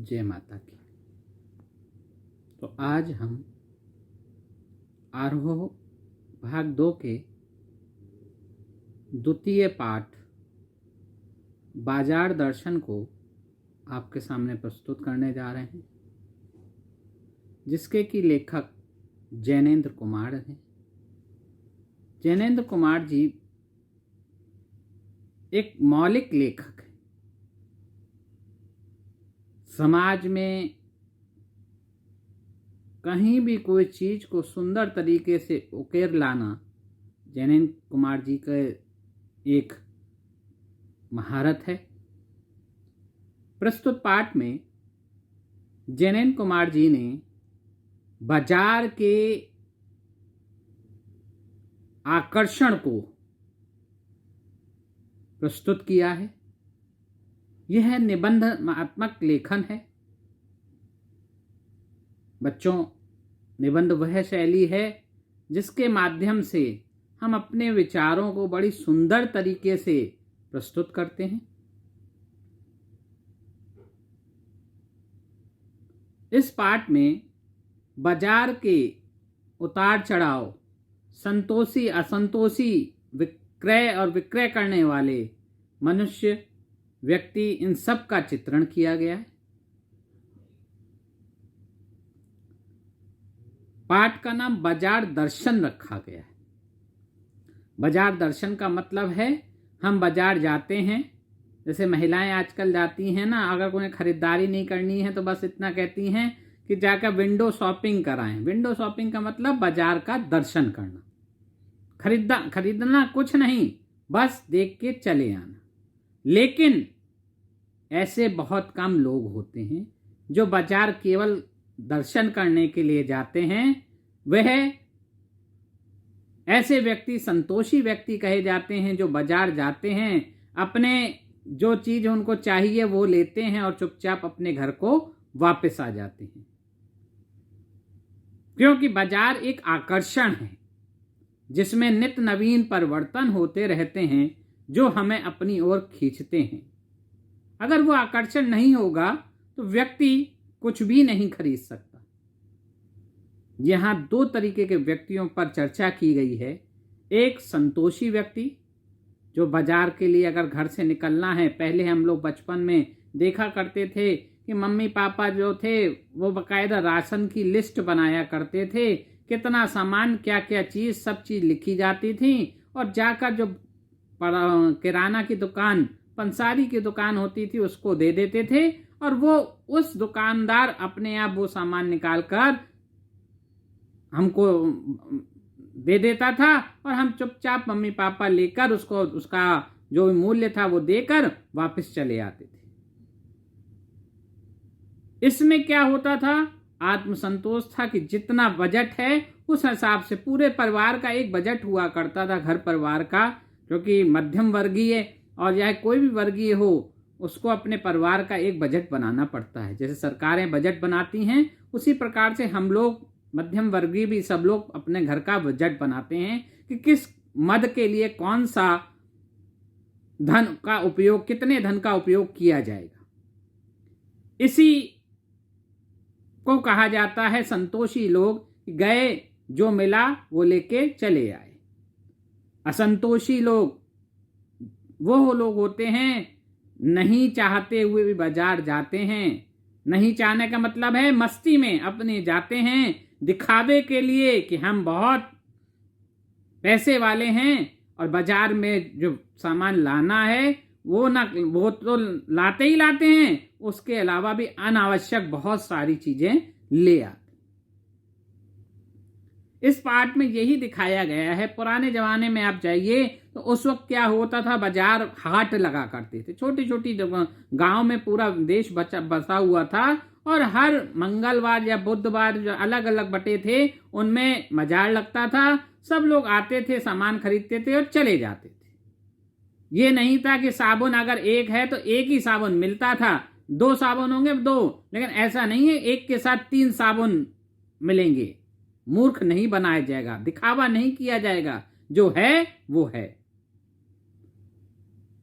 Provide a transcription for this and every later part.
जय माता की। तो आज हम आरोह भाग 2 के द्वितीय पाठ बाजार दर्शन को आपके सामने प्रस्तुत करने जा रहे हैं, जिसके कि लेखक जैनेन्द्र कुमार हैं। जैनेन्द्र कुमार जी एक मौलिक लेखक हैं। समाज में कहीं भी कोई चीज को सुंदर तरीके से उकेर लाना जैनेन्द्र कुमार जी का एक महारत है। प्रस्तुत पाठ में जैनेन्द्र कुमार जी ने बाजार के आकर्षण को प्रस्तुत किया है। यह निबंधात्मक लेखन है। बच्चों, निबंध वह शैली है जिसके माध्यम से हम अपने विचारों को बड़ी सुंदर तरीके से प्रस्तुत करते हैं। इस पाठ में बाजार के उतार चढ़ाव, संतोषी असंतोषी, विक्रय और विक्रय करने वाले मनुष्य, व्यक्ति, इन सब का चित्रण किया गया है। पाठ का नाम बाजार दर्शन रखा गया है। बाजार दर्शन का मतलब है हम बाजार जाते हैं, जैसे महिलाएं आजकल जाती हैं ना, अगर उन्हें खरीदारी नहीं करनी है तो बस इतना कहती हैं कि जाकर विंडो शॉपिंग कराएं। विंडो शॉपिंग का मतलब बाजार का दर्शन करना। खरीदना कुछ नहीं, बस देख के चले आना। लेकिन ऐसे बहुत कम लोग होते हैं जो बाजार केवल दर्शन करने के लिए जाते हैं। वह ऐसे व्यक्ति संतोषी व्यक्ति कहे जाते हैं जो बाजार जाते हैं, अपने जो चीज उनको चाहिए वो लेते हैं और चुपचाप अपने घर को वापस आ जाते हैं। क्योंकि बाजार एक आकर्षण है जिसमें नित्य नवीन परिवर्तन होते रहते हैं जो हमें अपनी ओर खींचते हैं। अगर वो आकर्षण नहीं होगा तो व्यक्ति कुछ भी नहीं खरीद सकता। यहां 2 तरीके के व्यक्तियों पर चर्चा की गई है। एक संतोषी व्यक्ति जो बाजार के लिए अगर घर से निकलना है, पहले हम लोग बचपन में देखा करते थे कि मम्मी पापा जो थे वो बाकायदा राशन की लिस्ट बनाया करते थे, कितना सामान, क्या क्या चीज, सब चीज लिखी जाती थी और जाकर जो किराना की दुकान, पंसारी की दुकान होती थी उसको दे देते थे और वो उस दुकानदार अपने आप वो सामान निकाल कर हमको दे देता था और हम चुपचाप मम्मी पापा लेकर उसको, उसका जो मूल्य था वो देकर वापस चले आते थे। इसमें क्या होता था, आत्मसंतोष था कि जितना बजट है उस हिसाब से पूरे परिवार का एक बजट हुआ करता था, घर परिवार का, क्योंकि मध्यम वर्गीय और या कोई भी वर्गीय हो उसको अपने परिवार का एक बजट बनाना पड़ता है। जैसे सरकारें बजट बनाती हैं उसी प्रकार से हम लोग मध्यम वर्गीय भी सब लोग अपने घर का बजट बनाते हैं कि किस मद के लिए कौन सा धन का उपयोग, कितने धन का उपयोग किया जाएगा। इसी को कहा जाता है संतोषी लोग, गए जो मिला वो लेके चले आए। असंतोषी लोग वो लोग होते हैं नहीं चाहते हुए भी बाजार जाते हैं। नहीं चाहने का मतलब है मस्ती में अपने जाते हैं, दिखावे के लिए कि हम बहुत पैसे वाले हैं और बाजार में जो सामान लाना है वो तो लाते ही लाते हैं, उसके अलावा भी अनावश्यक बहुत सारी चीजें ले आते। इस पाठ में यही दिखाया गया है। पुराने जमाने में आप जाइए तो उस वक्त क्या होता था, बाजार हाट लगा करते थे। छोटी छोटी गांव में पूरा देश बसा हुआ था और हर मंगलवार या बुधवार जो अलग अलग बटे थे उनमें बाजार लगता था। सब लोग आते थे, सामान खरीदते थे और चले जाते थे। ये नहीं था कि साबुन अगर एक है तो एक ही साबुन मिलता था, 2 साबुन होंगे 2, लेकिन ऐसा नहीं है एक के साथ 3 साबुन मिलेंगे। मूर्ख नहीं बनाया जाएगा, दिखावा नहीं किया जाएगा, जो है वो है।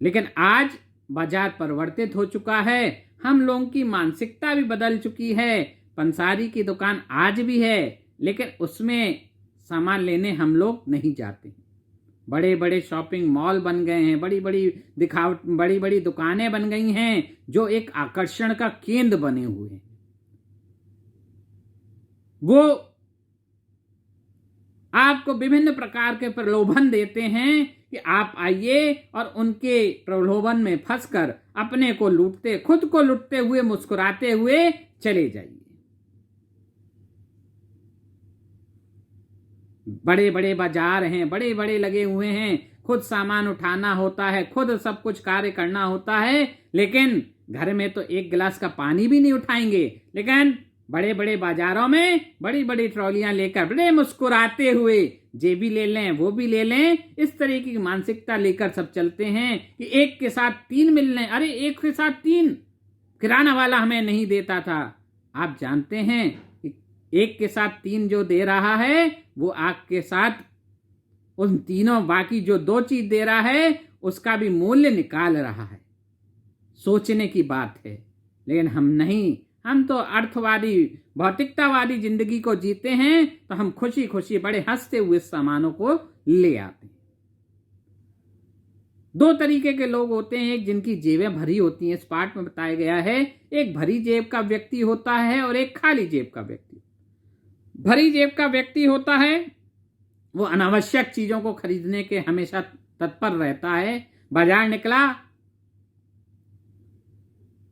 लेकिन आज बाजार परिवर्तित हो चुका है, हम लोगों की मानसिकता भी बदल चुकी है। पंसारी की दुकान आज भी है, लेकिन उसमें सामान लेने हम लोग नहीं जाते। बड़े बड़े शॉपिंग मॉल बन गए हैं, बड़ी बड़ी दुकानें बन गई हैं जो एक आकर्षण का केंद्र बने हुए हैं। वो आपको विभिन्न प्रकार के प्रलोभन देते हैं कि आप आइए, और उनके प्रलोभन में फंसकर अपने को लूटते, खुद को लूटते हुए, मुस्कुराते हुए चले जाइए। बड़े बड़े बाजार हैं, बड़े बड़े लगे हुए हैं, खुद सामान उठाना होता है, खुद सब कुछ कार्य करना होता है, लेकिन घर में तो एक गिलास का पानी भी नहीं उठाएंगे। लेकिन बड़े बड़े बाजारों में बड़ी बड़ी ट्रॉलियां लेकर बड़े मुस्कुराते हुए ये भी ले लें, वो भी ले लें, इस तरीके की मानसिकता लेकर सब चलते हैं कि एक के साथ तीन मिल लें। अरे एक के साथ तीन किराना वाला हमें नहीं देता था। आप जानते हैं कि एक के साथ तीन जो दे रहा है वो आपके साथ उन तीनों बाकी जो दो चीज दे रहा है उसका भी मूल्य निकाल रहा है। सोचने की बात है। लेकिन हम नहीं, हम तो अर्थवादी भौतिकतावादी जिंदगी को जीते हैं, तो हम खुशी खुशी बड़े हंसते हुए सामानों को ले आते हैं। दो तरीके के लोग होते हैं, एक जिनकी जेबें भरी होती हैं, इस पाठ में बताया गया है। एक भरी जेब का व्यक्ति होता है और एक खाली जेब का व्यक्ति। भरी जेब का व्यक्ति होता है वो अनावश्यक चीजों को खरीदने के हमेशा तत्पर रहता है। बाजार निकला,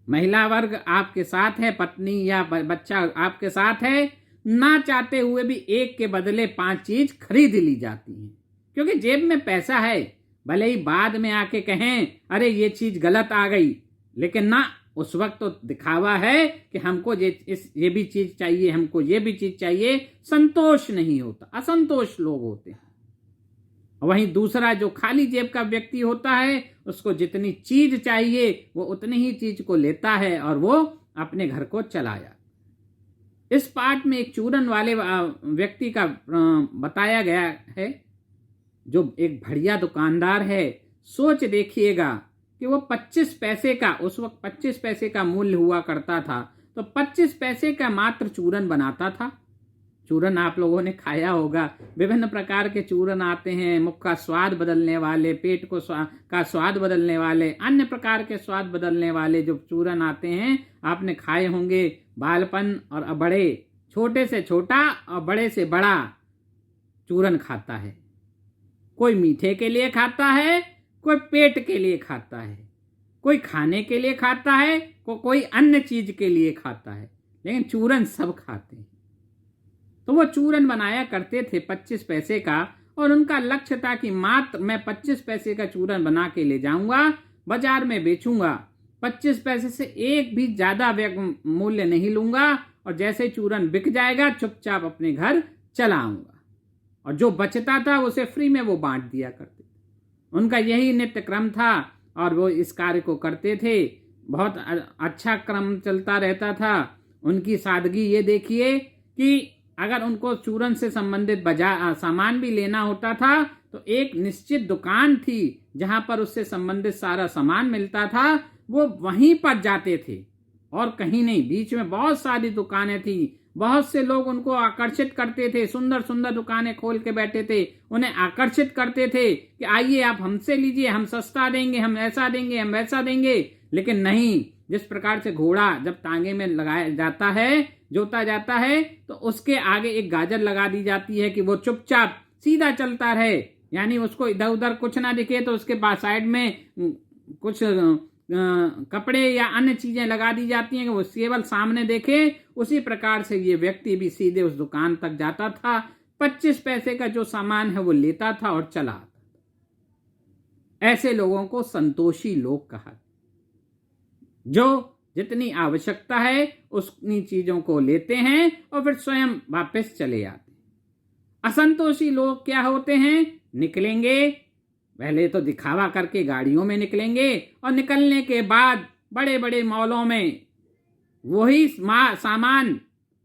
महिला वर्ग आपके साथ है, पत्नी या बच्चा आपके साथ है, ना चाहते हुए भी एक के बदले 5 चीज खरीद ली जाती हैं, क्योंकि जेब में पैसा है। भले ही बाद में आके कहें अरे ये चीज गलत आ गई, लेकिन ना, उस वक्त तो दिखावा है कि हमको ये भी चीज चाहिए, हमको ये भी चीज चाहिए। संतोष नहीं होता, असंतोष लोग होते हैं। वहीं दूसरा जो खाली जेब का व्यक्ति होता है, उसको जितनी चीज चाहिए वो उतनी ही चीज को लेता है और वो अपने घर को चला जाता। इस पाठ में एक चूरन वाले व्यक्ति का बताया गया है, जो एक बढ़िया दुकानदार है। सोच देखिएगा कि वो 25 पैसे का, उस वक्त 25 पैसे का मूल्य हुआ करता था, तो 25 पैसे का मात्र चूरन बनाता था। चूरन आप लोगों ने खाया होगा, विभिन्न प्रकार के चूरन आते हैं, मुख का स्वाद बदलने वाले, पेट को का स्वाद बदलने वाले, अन्य प्रकार के स्वाद बदलने वाले जो चूरन आते हैं आपने खाए होंगे। बालपन और बड़े, छोटे से छोटा और बड़े से बड़ा चूरन खाता है। कोई मीठे के लिए खाता है, कोई पेट के लिए खाता है, कोई खाने के लिए खाता है, कोई अन्य चीज के लिए खाता है, लेकिन चूरन सब खाते हैं। तो वो चूरन बनाया करते थे 25 पैसे का, और उनका लक्ष्य था कि मात्र मैं 25 पैसे का चूरन बना के ले जाऊंगा, बाजार में बेचूंगा, 25 पैसे से एक भी ज्यादा मूल्य नहीं लूंगा, और जैसे चूरन बिक जाएगा चुपचाप अपने घर चला आऊंगा, और जो बचता था उसे फ्री में वो बांट दिया करते। उनका यही नित्य क्रम था और वो इस कार्य को करते थे। बहुत अच्छा क्रम चलता रहता था। उनकी सादगी ये देखिए कि अगर उनको चूरन से संबंधित सामान भी लेना होता था तो एक निश्चित दुकान थी जहां पर उससे संबंधित सारा सामान मिलता था, वो वहीं पर जाते थे और कहीं नहीं। बीच में बहुत सारी दुकानें थी, बहुत से लोग उनको आकर्षित करते थे, सुंदर सुंदर दुकानें खोल के बैठे थे, उन्हें आकर्षित करते थे कि आइए आप हमसे लीजिए, हम सस्ता देंगे, हम ऐसा देंगे, हम वैसा देंगे। लेकिन नहीं, जिस प्रकार से घोड़ा जब टांगे में लगाया जाता है, जोता जाता है, तो उसके आगे एक गाजर लगा दी जाती है कि वो चुपचाप सीधा चलता रहे, यानी उसको इधर उधर कुछ ना दिखे, तो उसके बाद साइड में कुछ कपड़े या अन्य चीजें लगा दी जाती हैं कि वो केवल सामने देखे। उसी प्रकार से ये व्यक्ति भी सीधे उस दुकान तक जाता था, 25 पैसे का जो सामान है वो लेता था और चला आता था। ऐसे लोगों को संतोषी लोग कहा, जो जितनी आवश्यकता है उतनी चीजों को लेते हैं और फिर स्वयं वापस चले आते हैं। असंतोषी लोग क्या होते हैं? निकलेंगे, पहले तो दिखावा करके गाड़ियों में निकलेंगे, और निकलने के बाद बड़े बड़े मॉलों में वही सामान,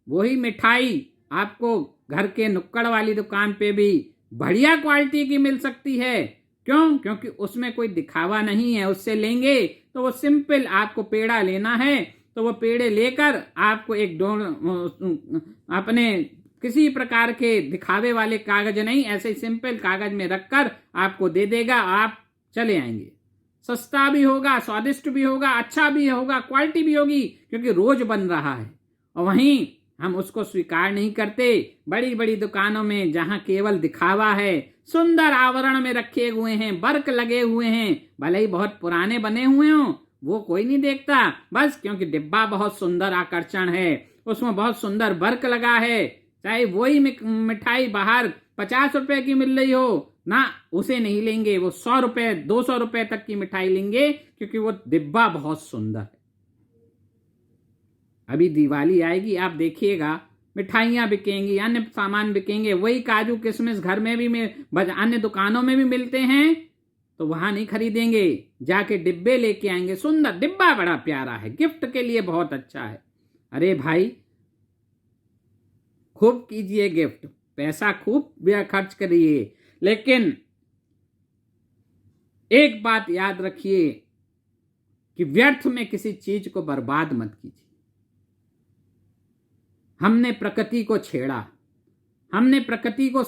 वही मिठाई आपको घर के नुक्कड़ वाली दुकान पे भी बढ़िया क्वालिटी की मिल सकती है, क्यों? क्योंकि उसमें कोई दिखावा नहीं है। उससे लेंगे तो वो सिंपल, आपको पेड़ा लेना है तो वो पेड़े लेकर आपको एक अपने किसी प्रकार के दिखावे वाले कागज नहीं, ऐसे सिंपल कागज में रखकर आपको दे देगा, आप चले आएंगे। सस्ता भी होगा, स्वादिष्ट भी होगा, अच्छा भी होगा, क्वालिटी भी होगी, क्योंकि रोज बन रहा है। और वहीं हम उसको स्वीकार नहीं करते। बड़ी बड़ी दुकानों में जहां केवल दिखावा है, सुंदर आवरण में रखे हुए हैं, वर्क लगे हुए हैं, भले ही बहुत पुराने बने हुए हों, वो कोई नहीं देखता, बस क्योंकि डिब्बा बहुत सुंदर आकर्षण है, उसमें बहुत सुंदर वर्क लगा है। चाहे वही मिठाई बाहर 50 रुपए की मिल रही हो ना, उसे नहीं लेंगे, वो 100 रुपए 200 रुपए तक की मिठाई लेंगे, क्योंकि वो डिब्बा बहुत सुंदर है। अभी दिवाली आएगी, आप देखिएगा, मिठाइयाँ बिकेंगी, अन्य सामान बिकेंगे, वही काजू किशमिश घर में भी अन्य दुकानों में भी मिलते हैं, तो वहां नहीं खरीदेंगे, जाके डिब्बे लेके आएंगे। सुंदर डिब्बा बड़ा प्यारा है, गिफ्ट के लिए बहुत अच्छा है। अरे भाई, खूब कीजिए गिफ्ट, पैसा खूब खर्च करिए, लेकिन एक बात याद रखिए कि व्यर्थ में किसी चीज को बर्बाद मत कीजिए। हमने प्रकृति को छेड़ा, हमने प्रकृति को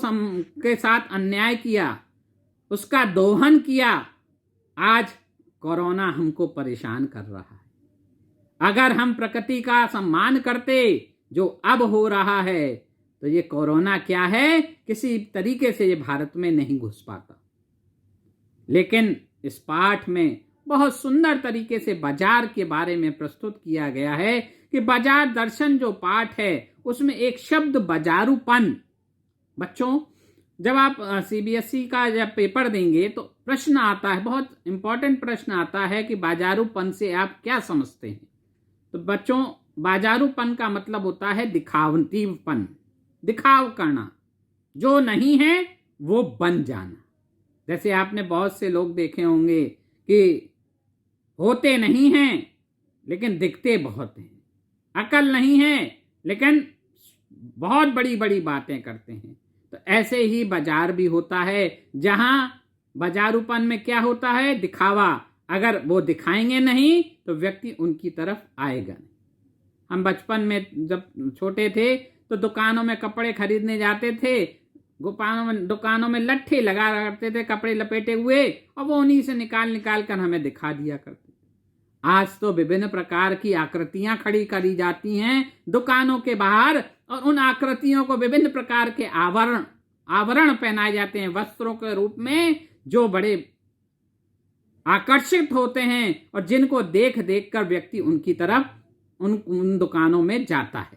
के साथ अन्याय किया, उसका दोहन किया, आज कोरोना हमको परेशान कर रहा है। अगर हम प्रकृति का सम्मान करते, जो अब हो रहा है, तो ये कोरोना क्या है, किसी तरीके से ये भारत में नहीं घुस पाता। लेकिन इस पाठ में बहुत सुंदर तरीके से बाजार के बारे में प्रस्तुत किया गया है कि बाजार दर्शन जो पाठ है, उसमें एक शब्द बाजारूपन। बच्चों, जब आप सीबीएसई का जब पेपर देंगे तो प्रश्न आता है, बहुत इंपॉर्टेंट प्रश्न आता है कि बाजारूपन से आप क्या समझते हैं। तो बच्चों, बाजारूपन का मतलब होता है दिखावटीपन, दिखाव करना, जो नहीं है वो बन जाना। जैसे आपने बहुत से लोग देखे होंगे कि होते नहीं हैं लेकिन दिखते बहुत हैं, अकल नहीं है लेकिन बहुत बड़ी बड़ी बातें करते हैं। तो ऐसे ही बाजार भी होता है, जहां बाजारूपन में क्या होता है, दिखावा। अगर वो दिखाएंगे नहीं तो व्यक्ति उनकी तरफ आएगा नहीं। हम बचपन में जब छोटे थे तो दुकानों में कपड़े खरीदने जाते थे, दुकानों में लट्ठे लगा करते थे कपड़े लपेटे हुए, और वो उन्हीं से निकाल कर हमें दिखा दिया करते। आज तो विभिन्न प्रकार की आकृतियां खड़ी करी जाती हैं दुकानों के बाहर, और उन आकृतियों को विभिन्न प्रकार के आवरण पहनाए जाते हैं वस्त्रों के रूप में, जो बड़े आकर्षित होते हैं और जिनको देख देख कर व्यक्ति उनकी तरफ उन दुकानों में जाता है।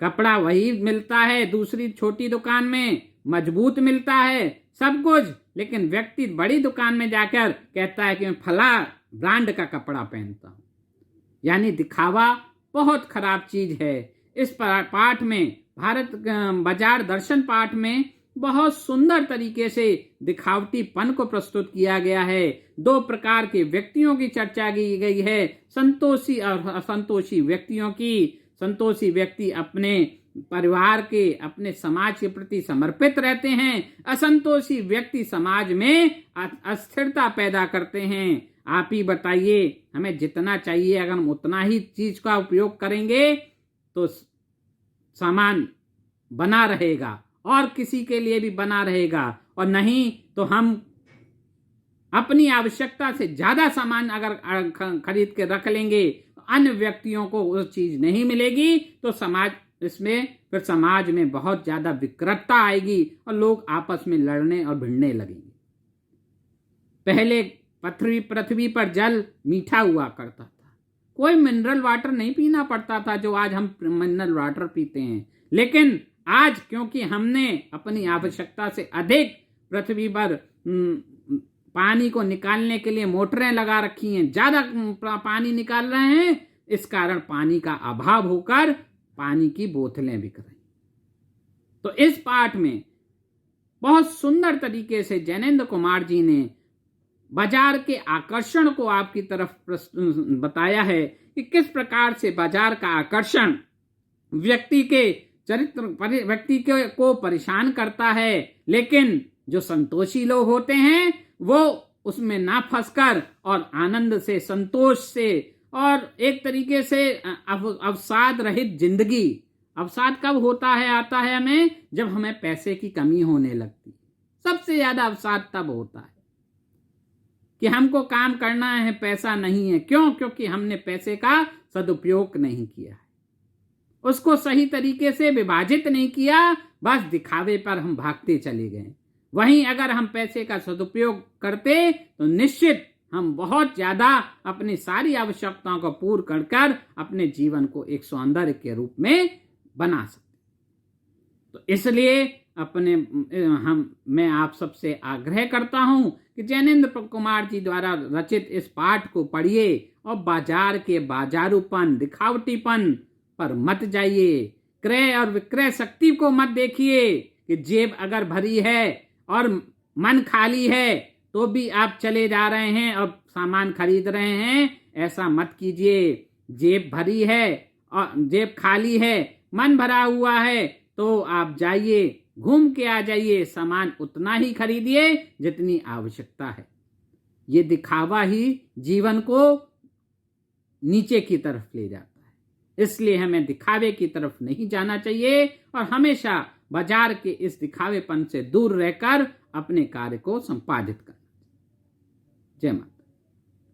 कपड़ा वही मिलता है दूसरी छोटी दुकान में, मजबूत मिलता है सब कुछ, लेकिन व्यक्ति बड़ी दुकान में जाकर कहता है कि मैं फला ब्रांड का कपड़ा पहनता हूं। यानी दिखावा बहुत खराब चीज है। इस पाठ में बाजार दर्शन पाठ में बहुत सुंदर तरीके से दिखावटीपन को प्रस्तुत किया गया है। 2 प्रकार के व्यक्तियों की चर्चा की गई है, संतोषी और असंतोषी व्यक्तियों की। संतोषी व्यक्ति अपने परिवार के, अपने समाज के प्रति समर्पित रहते हैं। असंतोषी व्यक्ति समाज में अस्थिरता पैदा करते हैं। आप ही बताइए, हमें जितना चाहिए अगर हम उतना ही चीज का उपयोग करेंगे तो सामान बना रहेगा और किसी के लिए भी बना रहेगा, और नहीं तो हम अपनी आवश्यकता से ज्यादा सामान अगर खरीद के रख लेंगे, अन्य व्यक्तियों को वो चीज नहीं मिलेगी, तो समाज में बहुत ज्यादा विकृतता आएगी और लोग आपस में लड़ने और भिड़ने लगेंगे। पहले पृथ्वी पर जल मीठा हुआ करता था, कोई मिनरल वाटर नहीं पीना पड़ता था जो आज हम मिनरल वाटर पीते हैं। लेकिन आज क्योंकि हमने अपनी आवश्यकता से अधिक पृथ्वी पर पानी को निकालने के लिए मोटरें लगा रखी हैं, ज्यादा पानी निकाल रहे हैं, इस कारण पानी का अभाव होकर पानी की बोतलें बिक रही। तो इस पाठ में बहुत सुंदर तरीके से जैनेन्द्र कुमार जी ने बाजार के आकर्षण को आपकी तरफ बताया है कि किस प्रकार से बाजार का आकर्षण व्यक्ति को परेशान करता है, लेकिन जो संतोषी लोग होते हैं वो उसमें ना फंसकर और आनंद से, संतोष से और एक तरीके से अवसाद रहित जिंदगी। अवसाद कब होता है, आता है हमें, जब हमें पैसे की कमी होने लगती। सबसे ज्यादा अवसाद तब होता है कि हमको काम करना है, पैसा नहीं है। क्यों? क्योंकि हमने पैसे का सदुपयोग नहीं किया है, उसको सही तरीके से विभाजित नहीं किया, बस दिखावे पर हम भागते चले गए। वहीं अगर हम पैसे का सदुपयोग करते तो निश्चित हम बहुत ज्यादा अपनी सारी आवश्यकताओं को पूर्ण कर अपने जीवन को एक सौंदर्य के रूप में बना सकते। तो इसलिए मैं आप सबसे आग्रह करता हूं कि जैनेंद्र कुमार जी द्वारा रचित इस पाठ को पढ़िए और बाजार के बाजारूपन, दिखावटीपन पर मत जाइए। क्रय और विक्रय शक्ति को मत देखिए कि जेब अगर भरी है और मन खाली है तो भी आप चले जा रहे हैं और सामान खरीद रहे हैं। ऐसा मत कीजिए। जेब भरी है और जेब खाली है, मन भरा हुआ है, तो आप जाइए, घूम के आ जाइए, सामान उतना ही खरीदिए जितनी आवश्यकता है। ये दिखावा ही जीवन को नीचे की तरफ ले जाता है। इसलिए हमें दिखावे की तरफ नहीं जाना चाहिए और हमेशा बाजार के इस दिखावेपन से दूर रहकर अपने कार्य को संपादित करना। जय माता।